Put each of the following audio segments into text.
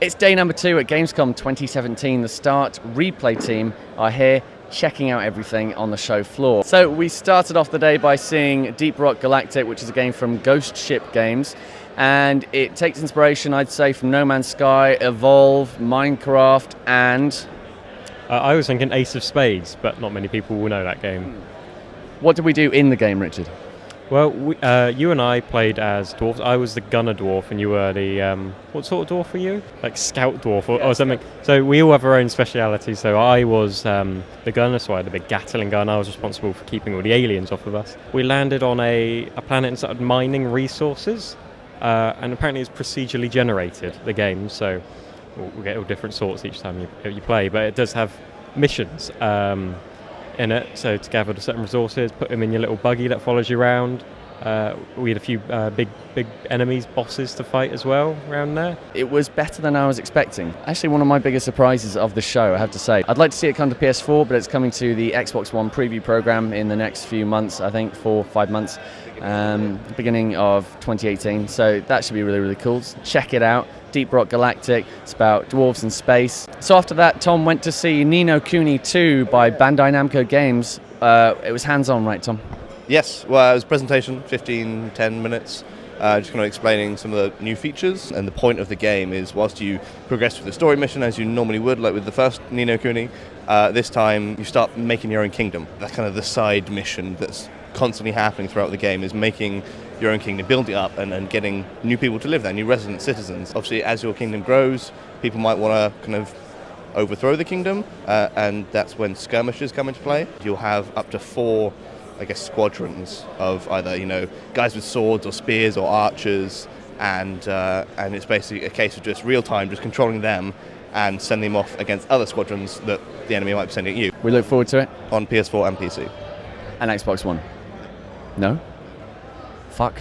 It's day number 2 at Gamescom 2017. The Start replay team are here checking out everything on the show floor. So we started off the day by seeing Deep Rock Galactic, which is a game from Ghost Ship Games, and it takes inspiration, I'd say, from No Man's Sky, Evolve, Minecraft, and... I was thinking Ace of Spades, but not many people will know that game. What did we do in the game, Richard? Well, you and I played as dwarves. I was the gunner dwarf, and you were the... what sort of dwarf were you? Like scout dwarf or something. So we all have our own specialities. So I was the gunner, so I had a big Gatling gun. I was responsible for keeping all the aliens off of us. We landed on a planet and started mining resources. And apparently it's procedurally generated, the game. So we get all different sorts each time you play. But it does have missions. In it, so to gather the certain resources, put them in your little buggy that follows you around. We had a few big enemies, bosses to fight as well around there. It was better than I was expecting. Actually, one of my biggest surprises of the show, I have to say. I'd like to see it come to PS4, but it's coming to the Xbox One preview program in the next few months, I think 4-5 months, beginning of 2018. So that should be really, really cool. Check it out. Deep Rock Galactic. It's about dwarves in space. So after that, Tom went to see Ni no Kuni 2 by Bandai Namco Games. It was hands-on, right, Tom? Yes, well, it was a presentation, 15-10 minutes, just kind of explaining some of the new features. And the point of the game is, whilst you progress through the story mission as you normally would, like with the first Ni no Kuni, this time you start making your own kingdom. That's kind of the side mission that's constantly happening throughout the game, is making your own kingdom, building it up and getting new people to live there, new resident citizens. Obviously, as your kingdom grows, people might want to kind of overthrow the kingdom, and that's when skirmishes come into play. You'll have up to 4, I guess, squadrons of either, guys with swords or spears or archers, and it's basically a case of just real time, just controlling them and sending them off against other squadrons that the enemy might be sending at you. We look forward to it. On PS4 and PC. And Xbox One. No? Fuck.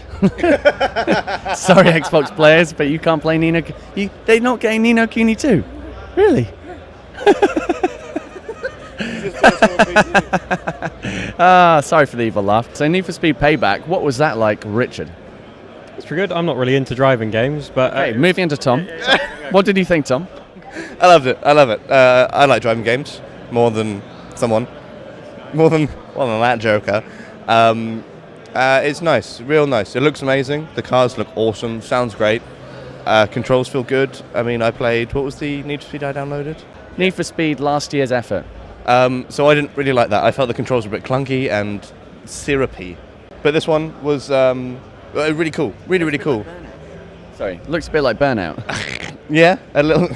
Sorry, Xbox players, but you can't play Ni no Kuni. They're not getting Ni no Kuni 2? Really? Sorry for the evil laugh. So Need for Speed Payback, what was that like, Richard? It's pretty good. I'm not really into driving games, but... Okay, moving on to Tom. What did you think, Tom? I loved it. I love it. I like driving games more than that joker. It's nice, real nice. It looks amazing. The cars look awesome. Sounds great. Controls feel good. I mean, I played... What was the Need for Speed I downloaded? Need for Speed, last year's effort. So I didn't really like that. I felt the controls were a bit clunky and syrupy. But this one was really cool. Really, really cool. Sorry, looks a bit like Burnout. Yeah, a little...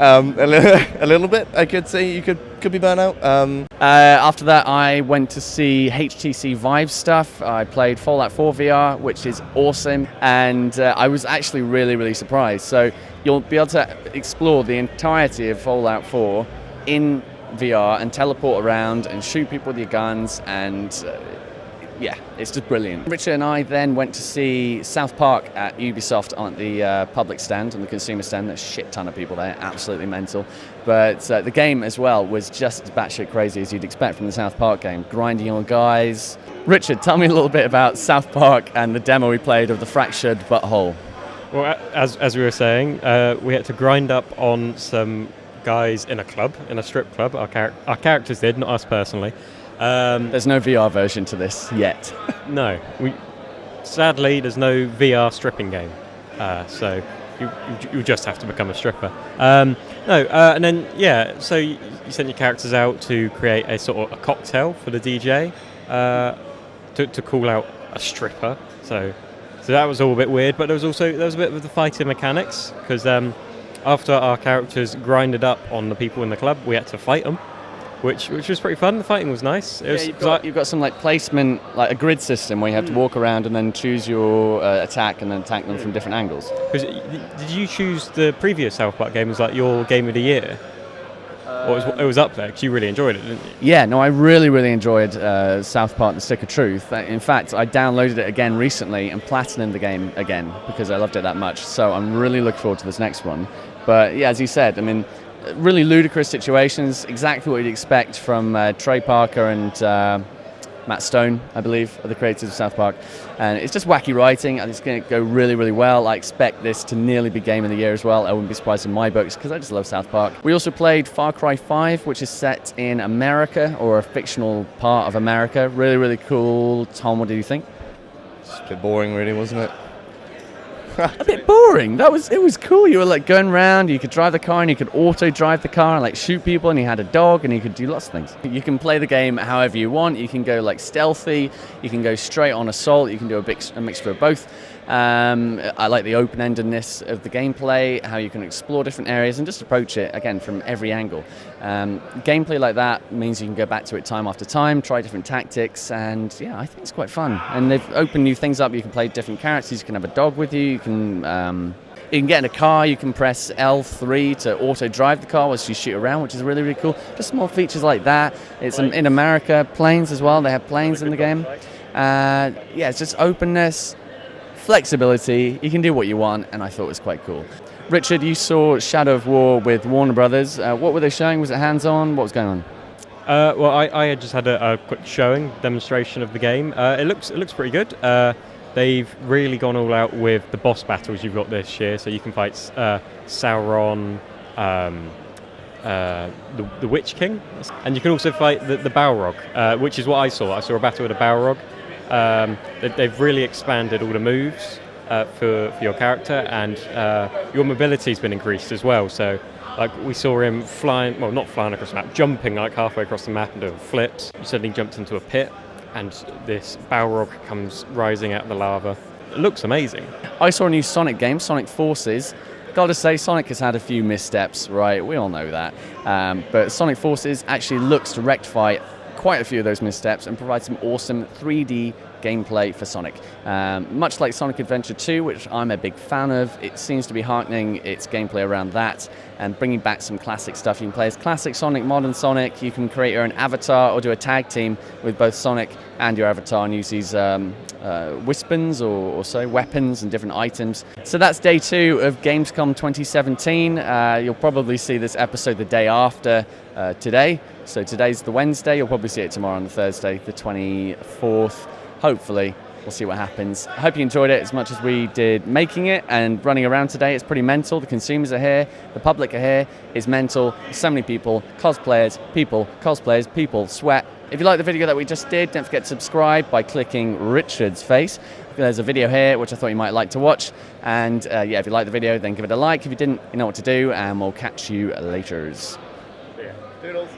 a little bit, I could say. You could be Burnout. After that, I went to see HTC Vive stuff. I played Fallout 4 VR, which is awesome, and I was actually really, really surprised. So you'll be able to explore the entirety of Fallout 4 in VR and teleport around and shoot people with your guns, and yeah, it's just brilliant. Richard and I then went to see South Park at Ubisoft on the public stand, on the consumer stand. There's a shit ton of people there, absolutely mental. But the game as well was just as batshit crazy as you'd expect from the South Park game. Grinding your guys. Richard, tell me a little bit about South Park and the demo we played of the Fractured Butthole. Well, as we were saying, we had to grind up on some guys in a strip club. Our characters did, not us personally. There's no VR version to this yet. No, sadly there's no VR stripping game, so you just have to become a stripper. And then so you send your characters out to create a sort of a cocktail for the DJ to call out a stripper. So that was all a bit weird, but there was a bit of the fighting mechanics, because after our characters grinded up on the people in the club, we had to fight them. Which was pretty fun. The fighting was nice. You've got some placement, like a grid system where you have to walk around and then choose your attack and then attack them from different angles. Did you choose the previous South Park game as like your game of the year? Or it was up there because you really enjoyed it, didn't you? Yeah, no, I really, really enjoyed South Park: The Stick of Truth. In fact, I downloaded it again recently and platinumed the game again because I loved it that much. So I'm really looking forward to this next one. But yeah, as you said, I mean, really ludicrous situations, exactly what you'd expect from Trey Parker and Matt Stone, I believe, are the creators of South Park. And it's just wacky writing, and it's going to go really, really well. I expect this to nearly be Game of the Year as well. I wouldn't be surprised in my books, because I just love South Park. We also played Far Cry 5, which is set in America, or a fictional part of America. Really, really cool. Tom, what do you think? It's a bit boring, really, wasn't it? A bit boring. It was cool. You were like going around, you could drive the car, and you could auto drive the car and like shoot people, and you had a dog, and you could do lots of things. You can play the game however you want. You can go like stealthy, you can go straight on assault, you can do a mixture of both. I like the open-endedness of the gameplay, how you can explore different areas and just approach it, again, from every angle. Gameplay like that means you can go back to it time after time, try different tactics, and yeah, I think it's quite fun. And they've opened new things up. You can play different characters, you can have a dog with you, you can get in a car, you can press L3 to auto-drive the car whilst you shoot around, which is really, really cool. Just small features like that. It's in America, planes as well. They have planes in the game. Yeah, it's just openness, flexibility, you can do what you want, and I thought it was quite cool. Richard, you saw Shadow of War with Warner Brothers. What were they showing? Was it hands-on? What was going on? Well, I had just had a quick demonstration of the game. It looks pretty good. They've really gone all out with the boss battles you've got this year, so you can fight Sauron, the Witch King, and you can also fight the Balrog, which is what I saw. I saw a battle with a Balrog. They've really expanded all the moves for your character, and your mobility's been increased as well. So, like, we saw him flying, well, not flying across the map, jumping like halfway across the map and doing flips. He suddenly jumped into a pit, and this Balrog comes rising out of the lava. It looks amazing. I saw a new Sonic game, Sonic Forces. Gotta say, Sonic has had a few missteps, right? We all know that. But Sonic Forces actually looks to rectify quite a few of those missteps and provide some awesome 3D gameplay for Sonic. Much like Sonic Adventure 2, which I'm a big fan of, it seems to be harkening its gameplay around that and bringing back some classic stuff. You can play as classic Sonic, modern Sonic, you can create your own avatar or do a tag team with both Sonic and your avatar and use these weapons and different items. So that's day 2 of Gamescom 2017. You'll probably see this episode the day after today. So today's the Wednesday, you'll probably see it tomorrow on the Thursday, the 24th. Hopefully, we'll see what happens. I hope you enjoyed it as much as we did making it and running around today. It's pretty mental. The consumers are here, the public are here. It's mental. So many people, cosplayers, people, sweat. If you like the video that we just did, don't forget to subscribe by clicking Richard's face. There's a video here which I thought you might like to watch. And yeah, if you like the video, then give it a like. If you didn't, you know what to do, and we'll catch you later. Yeah. Doodles.